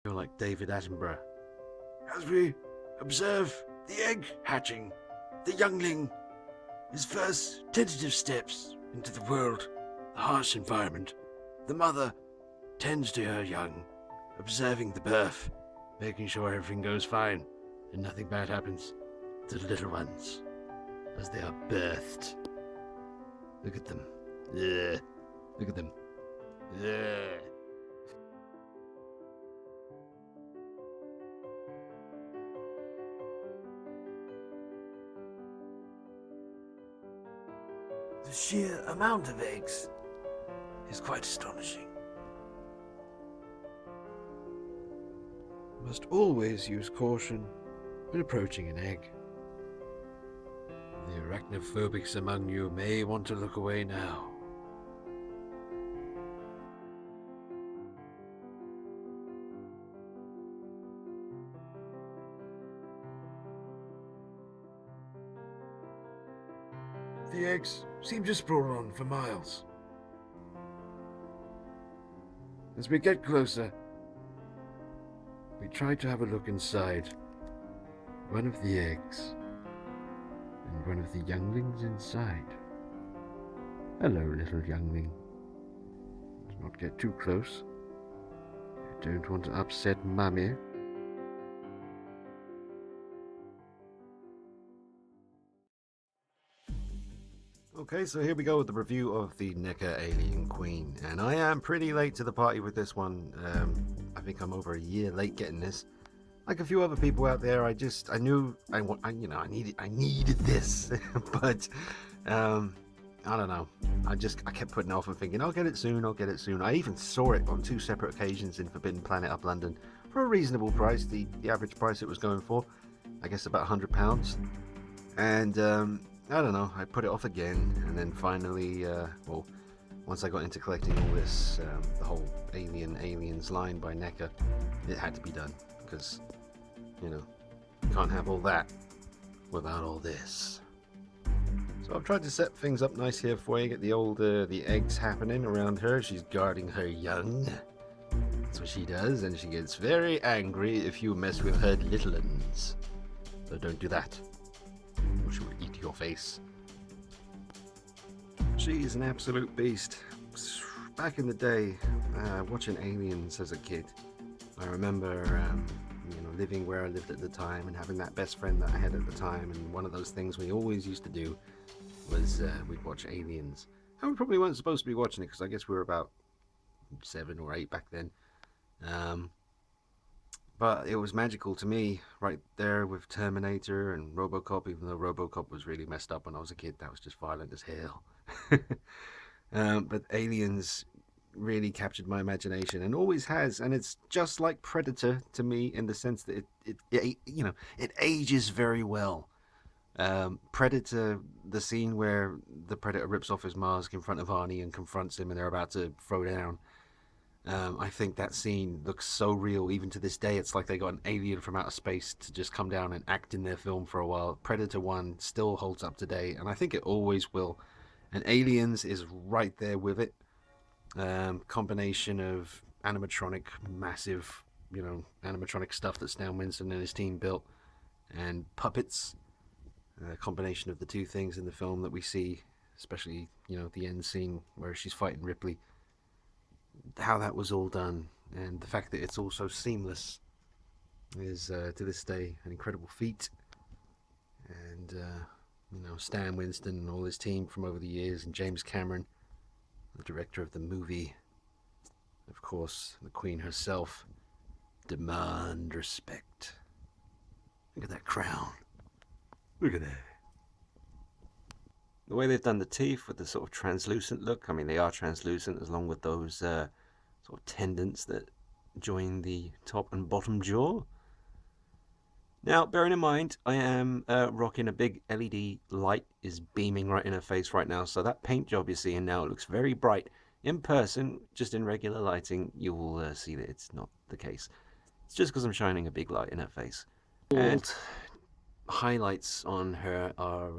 You're like David Attenborough. As we observe the egg hatching, the youngling, his first tentative steps into the world, the harsh environment, the mother tends to her young, observing the birth, making sure everything goes fine and nothing bad happens to the little ones as they are birthed. Look at them. Yeah. Look at them. Yeah. The sheer amount of eggs is quite astonishing. Must always use caution when approaching an egg. The arachnophobics among you may want to look away now. The eggs seem to sprawl on for miles. As we get closer, we try to have a look inside one of the eggs and one of the younglings inside. Hello, little youngling. Let's not get too close. I don't want to upset Mummy. Okay, so here we go with the review of the Neca Alien Queen, and I am pretty late to the party with this one. I think I'm over a year late getting this. Like a few other people out there, I needed this, but I don't know. I kept putting it off and thinking I'll get it soon. I even saw it on 2 separate occasions in Forbidden Planet up London for a reasonable price. The average price it was going for, I guess about £100, and I don't know, I put it off again, and then finally, once I got into collecting all this, the whole Aliens line by Neca, it had to be done, because, you can't have all that without all this. So I've tried to set things up nice here for you, get the eggs happening around her. She's guarding her young. That's what she does, and she gets very angry if you mess with her little ones. So don't do that, or she will eat your face. She is an absolute beast. Back in the day, watching Aliens as a kid, I remember living where I lived at the time and having that best friend that I had at the time, and one of those things we always used to do was we'd watch Aliens. And we probably weren't supposed to be watching it because I guess we were about 7 or 8 back then. But it was magical to me right there with Terminator and RoboCop, even though RoboCop was really messed up when I was a kid. That was just violent as hell. But Aliens really captured my imagination and always has, and it's just like Predator to me in the sense that it ages very well. Predator, the scene where the Predator rips off his mask in front of Arnie and confronts him and they're about to throw down. I think that scene looks so real even to this day. It's like they got an alien from outer space to just come down and act in their film for a while. Predator 1 still holds up today, and I think it always will. And Aliens is right there with it. Combination of animatronic, massive, animatronic stuff that Stan Winston and his team built, and puppets. A combination of the two things in the film that we see, especially, the end scene where she's fighting Ripley. How that was all done, and the fact that it's all so seamless is, to this day, an incredible feat. And, Stan Winston and all his team from over the years, and James Cameron, the director of the movie, of course, the Queen herself, demand respect. Look at that crown. Look at that. The way they've done the teeth with the sort of translucent look, I mean, they are translucent along with those sort of tendons that join the top and bottom jaw. Now, bearing in mind, I am rocking a big LED light is beaming right in her face right now, so that paint job you're seeing now looks very bright. In person, just in regular lighting, you will see that it's not the case. It's just because I'm shining a big light in her face. And highlights on her are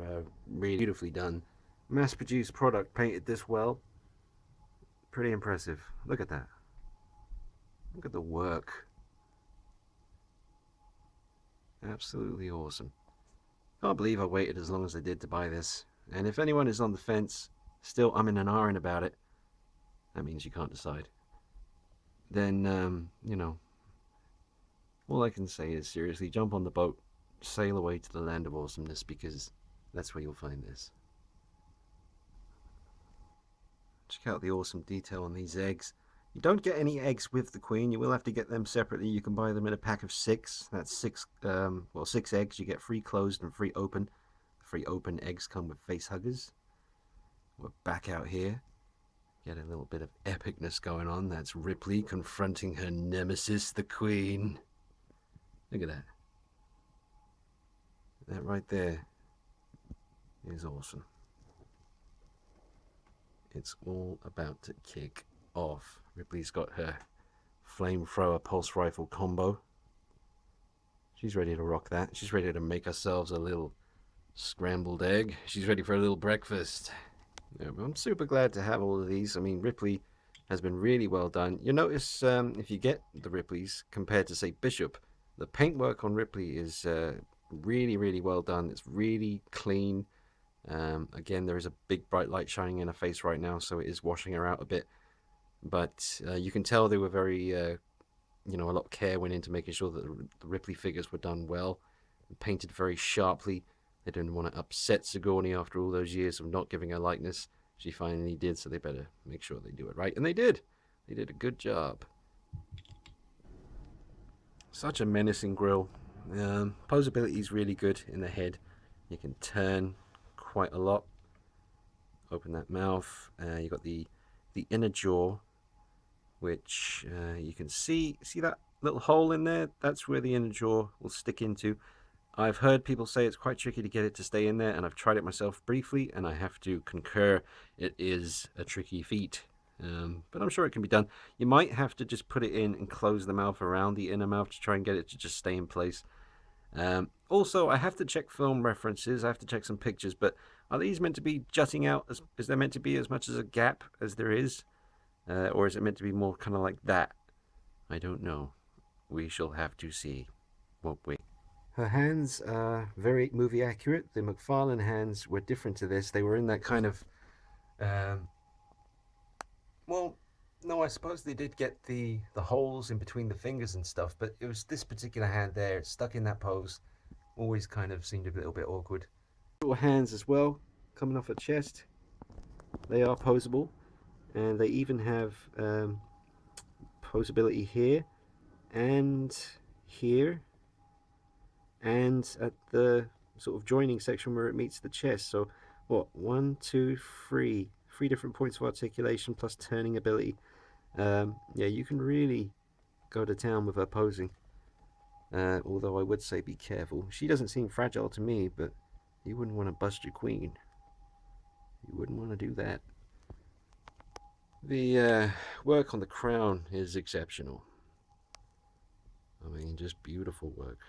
really beautifully done. Mass-produced product painted this well. Pretty impressive. Look at that. Look at the work. Absolutely awesome. Can't believe I waited as long as I did to buy this. And if anyone is on the fence, still umming and ahhing about it, that means you can't decide. Then, all I can say is seriously jump on the boat, sail away to the land of awesomeness, because that's where you'll find this. Check out the awesome detail on these eggs. You don't get any eggs with the queen. You will have to get them separately. You can buy them in a pack of 6. That's 6 eggs. You get free closed and free open. The free open eggs come with face huggers. We're back out here. Get a little bit of epicness going on. That's Ripley confronting her nemesis, the queen. Look at that. That right there is awesome. It's all about to kick off. Ripley's got her flamethrower pulse rifle combo. She's ready to rock that. She's ready to make ourselves a little scrambled egg. She's ready for a little breakfast. Yeah, I'm super glad to have all of these. I mean, Ripley has been really well done. You notice if you get the Ripleys compared to, say, Bishop, the paintwork on Ripley is really, really well done. It's really clean. Again, there is a big bright light shining in her face right now, so it is washing her out a bit. But you can tell they were very, a lot of care went into making sure that the Ripley figures were done well, painted very sharply. They didn't want to upset Sigourney after all those years of not giving her likeness. She finally did, so they better make sure they do it right. And they did. They did a good job. Such a menacing grill. Posability is really good in the head. You can turn quite a lot. Open that mouth. You've got the inner jaw, which you can see that little hole in there. That's where the inner jaw will stick into. I've heard people say it's quite tricky to get it to stay in there, and I've tried it myself briefly, and I have to concur it is a tricky feat. But I'm sure it can be done. You might have to just put it in and close the mouth around the inner mouth to try and get it to just stay in place. Also, I have to check film references. I have to check some pictures, but are these meant to be jutting out? Is there meant to be as much as a gap as there is? Or is it meant to be more kind of like that? I don't know. We shall have to see, won't we? Her hands are very movie accurate. The McFarlane hands were different to this. They were in that kind of... no, I suppose they did get the holes in between the fingers and stuff, but it was this particular hand there, stuck in that pose. Always kind of seemed a little bit awkward. Little hands as well, coming off her chest. They are posable, and they even have posability here and here, and at the sort of joining section where it meets the chest. So what, 1, 2, 3 different points of articulation plus turning ability. Yeah, you can really go to town with her posing. Although I would say be careful. She doesn't seem fragile to me, but you wouldn't want to bust your queen. You wouldn't want to do that. The work on the crown is exceptional. I mean, just beautiful work.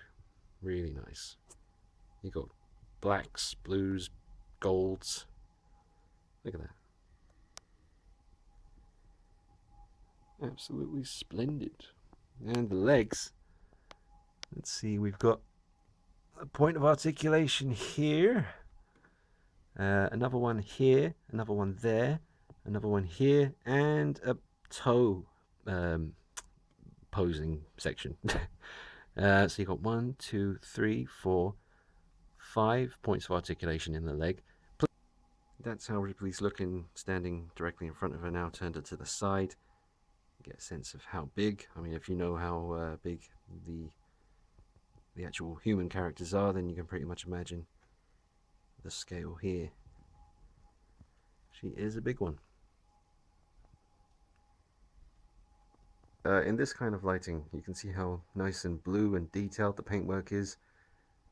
Really nice. You got blacks, blues, golds. Look at that. Absolutely splendid. And the legs. Let's see, we've got a point of articulation here. Another one here. Another one there. Another one here. And a toe posing section. So you've got 1, 2, 3, 4, 5 points of articulation in the leg. That's how Ripley's looking, standing directly in front of her now, turned her to the side. Get a sense of how big. I mean, if you know how big the actual human characters are, then you can pretty much imagine the scale here. She is a big one. In this kind of lighting, you can see how nice and blue and detailed the paintwork is.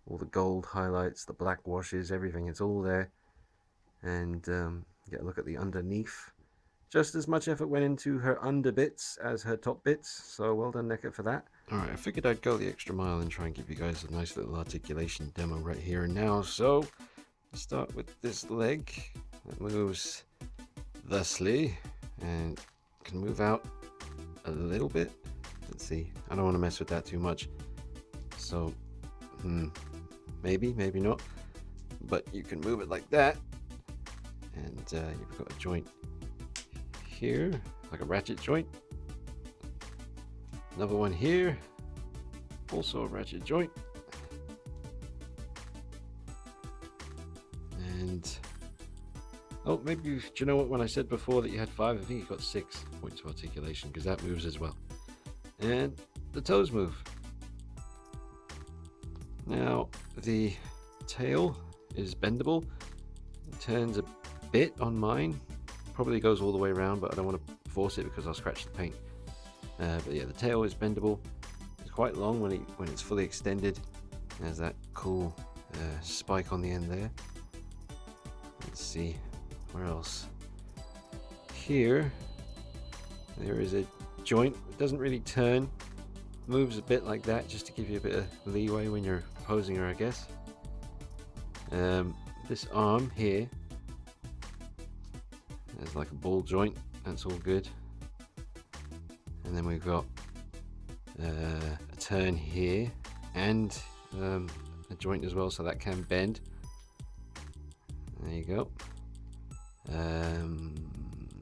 All the gold highlights, the black washes, everything, it's all there. And get a look at the underneath. Just as much effort went into her under bits as her top bits, so well done Neca for that. Alright, I figured I'd go the extra mile and try and give you guys a nice little articulation demo right here and now. So, start with this leg that moves thusly and can move out a little bit. Let's see, I don't want to mess with that too much. So, Maybe, maybe not. But you can move it like that. And you've got a joint here, like a ratchet joint. Another one here, also a ratchet joint. And oh, maybe do you know what? When I said before that you had 5, I think you got 6 points of articulation because that moves as well. And the toes move. Now the tail is bendable. It turns a bit on mine. Probably goes all the way around, but I don't want to force it because I'll scratch the paint. But yeah, the tail is bendable. It's quite long when it's fully extended. There's that cool spike on the end there. Let's see, where else? Here, there is a joint. It doesn't really turn. Moves a bit like that just to give you a bit of leeway when you're posing her, I guess. This arm here, there's like a ball joint. That's all good. And then we've got a turn here and a joint as well, so that can bend. There you go.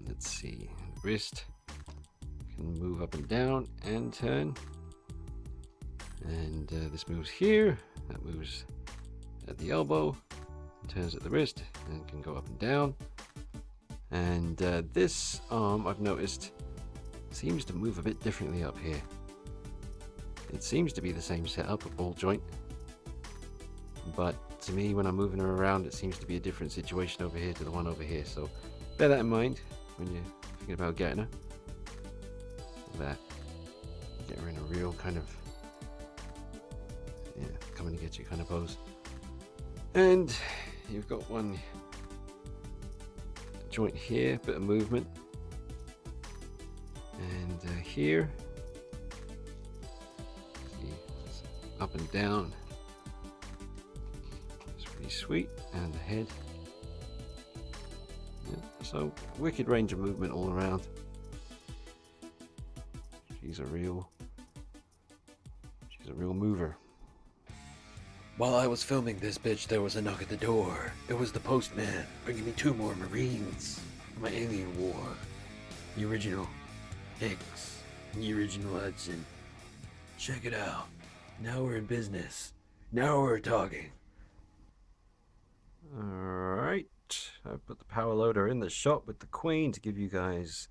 Let's see, wrist can move up and down and turn. And this moves here, that moves at the elbow, turns at the wrist, and can go up and down. And this arm, I've noticed, seems to move a bit differently up here. It seems to be the same setup, a ball joint, but to me, when I'm moving her around, it seems to be a different situation over here to the one over here. So bear that in mind when you're thinking about getting her. That get her in a real kind of coming to get you kind of pose. And you've got one joint here, bit of movement, and here, see, up and down. It's pretty sweet, and the head. Yeah, so wicked range of movement all around. She's a real mover. While I was filming this bitch, there was a knock at the door. It was the postman, bringing me 2 more Marines for my alien war. The original Hicks, the original Hudson. Check it out. Now we're in business. Now we're talking. Alright, I've put the power loader in the shot with the Queen to give you guys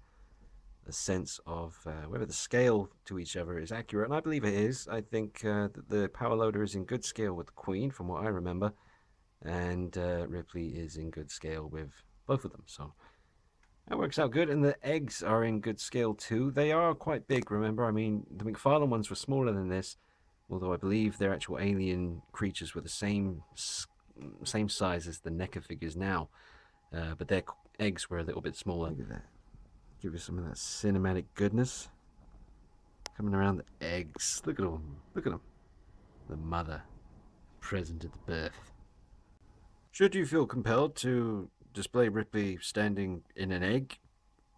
a sense of whether the scale to each other is accurate, and I believe it is. I think that the power loader is in good scale with the Queen, from what I remember, and Ripley is in good scale with both of them, so that works out good. And the eggs are in good scale too. They are quite big, remember. I mean, the McFarlane ones were smaller than this, although I believe their actual alien creatures were the same size as the Neca figures now, but their eggs were a little bit smaller. Look at that. Give you some of that cinematic goodness coming around the eggs. Look at them. Look at them. The mother present at the birth. Should you feel compelled to display Ripley standing in an egg,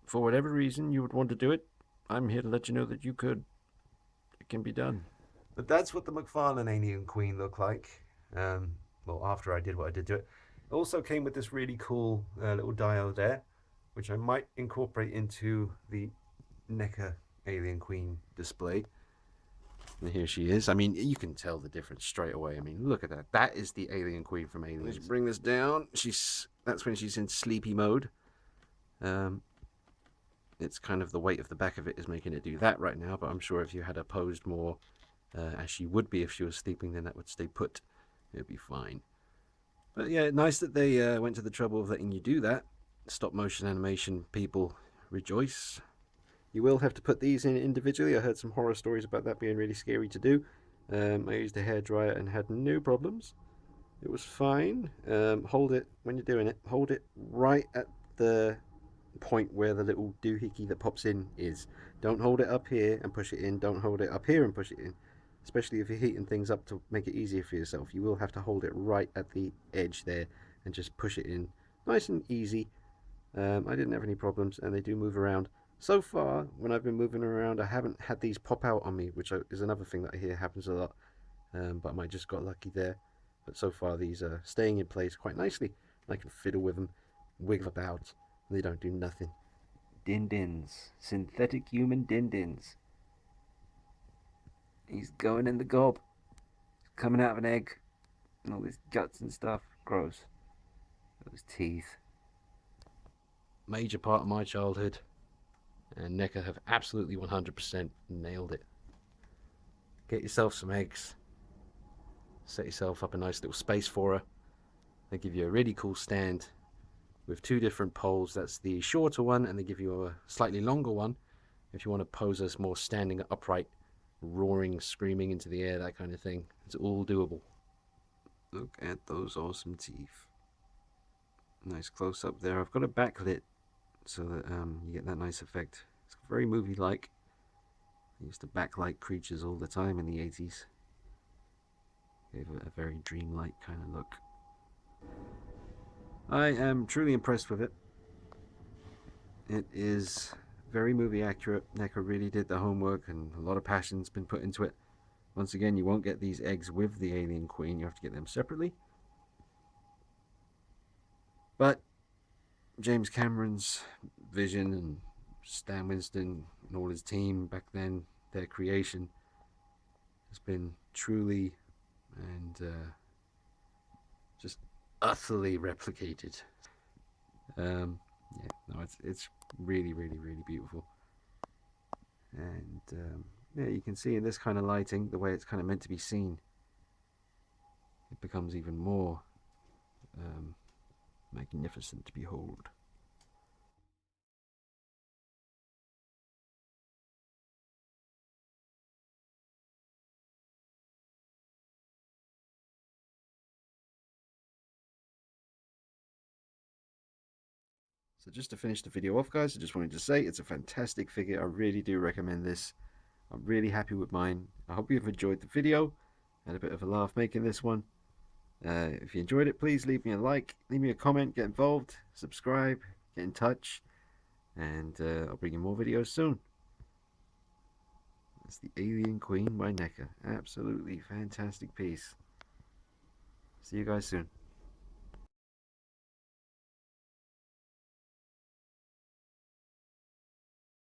for whatever reason you would want to do it, I'm here to let you know that you could. It can be done. But that's what the McFarlane Alien Queen looked like. Well, after I did what I did to it. It also came with this really cool little dial there, which I might incorporate into the Neca Alien Queen display. And here she is. I mean, you can tell the difference straight away. I mean, look at that. That is the Alien Queen from Aliens. Let's bring this down. That's when she's in sleepy mode. It's kind of the weight of the back of it is making it do that right now, but I'm sure if you had her posed more as she would be if she was sleeping, then that would stay put. It would be fine. But yeah, nice that they went to the trouble of letting you do that. Stop motion animation people rejoice. You will have to put these in individually. I heard some horror stories about that being really scary to do. I used a hairdryer and had no problems. It was fine. Hold it, when you're doing it, hold it right at the point where the little doohickey that pops in is. Don't hold it up here and push it in. Don't hold it up here and push it in. Especially if you're heating things up to make it easier for yourself. You will have to hold it right at the edge there and just push it in. Nice and easy. I didn't have any problems, and they do move around. So far, when I've been moving around, I haven't had these pop out on me, which is another thing that I hear happens a lot. but I might just got lucky there. But so far these are staying in place quite nicely. I can fiddle with them, wiggle about, and they don't do nothing. Din-dins, synthetic human din-dins. He's going in the gob, coming out of an egg, and all his guts and stuff. Gross. Those teeth. Major part of my childhood, and Neca have absolutely 100% nailed it. Get yourself some eggs. Set yourself up a nice little space for her. They give you a really cool stand with two different poles. That's the shorter one, and they give you a slightly longer one if you want to pose us more standing upright, roaring, screaming into the air, that kind of thing. It's all doable. Look at those awesome teeth. Nice close up there. I've got a backlit so that you get that nice effect. It's very movie-like. I used to backlight creatures all the time in the 80s. Gave it a very dreamlike kind of look. I am truly impressed with it. It is very movie accurate. Neca really did the homework, and a lot of passion's been put into it. Once again, you won't get these eggs with the alien queen. You have to get them separately. But James Cameron's vision and Stan Winston and all his team back then, their creation has been truly and just utterly replicated. Yeah, no, it's really, really, really beautiful. And yeah, you can see in this kind of lighting, the way it's kind of meant to be seen, it becomes even more magnificent to behold. So just to finish the video off, guys, I just wanted to say it's a fantastic figure. I really do recommend this. I'm really happy with mine. I hope you've enjoyed the video. Had a bit of a laugh making this one. If you enjoyed it, please leave me a like, leave me a comment, get involved, subscribe, get in touch, and I'll bring you more videos soon. That's the Alien Queen by Neca. Absolutely fantastic piece. See you guys soon.